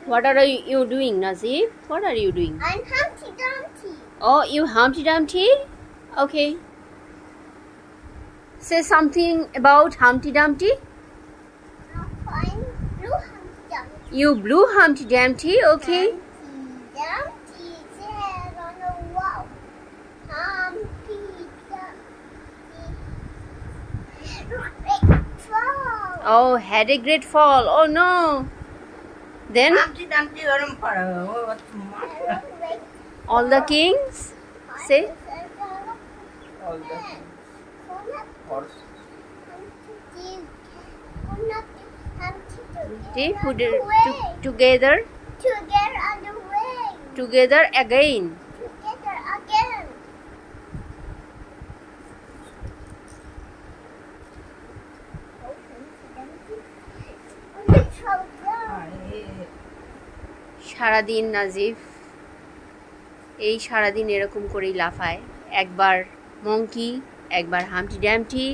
What are you doing, Nazif? What are you doing? I'm Humpty Dumpty. Oh, you Humpty Dumpty? Okay. Say something about Humpty Dumpty. I'm Blue Humpty Dumpty. You blew Humpty Dumpty, okay. Humpty Dumpty's head on the wall. Humpty Dumpty. Great fall. Oh, had a great fall. Oh no. Then all the kings say All the together on the way. together again. Together again. সারাদিন নাজিফ এই সারাদিন এরকম করেই লাফায়, একবার মঙ্কি, একবার Humpty ড্যাম্পটি,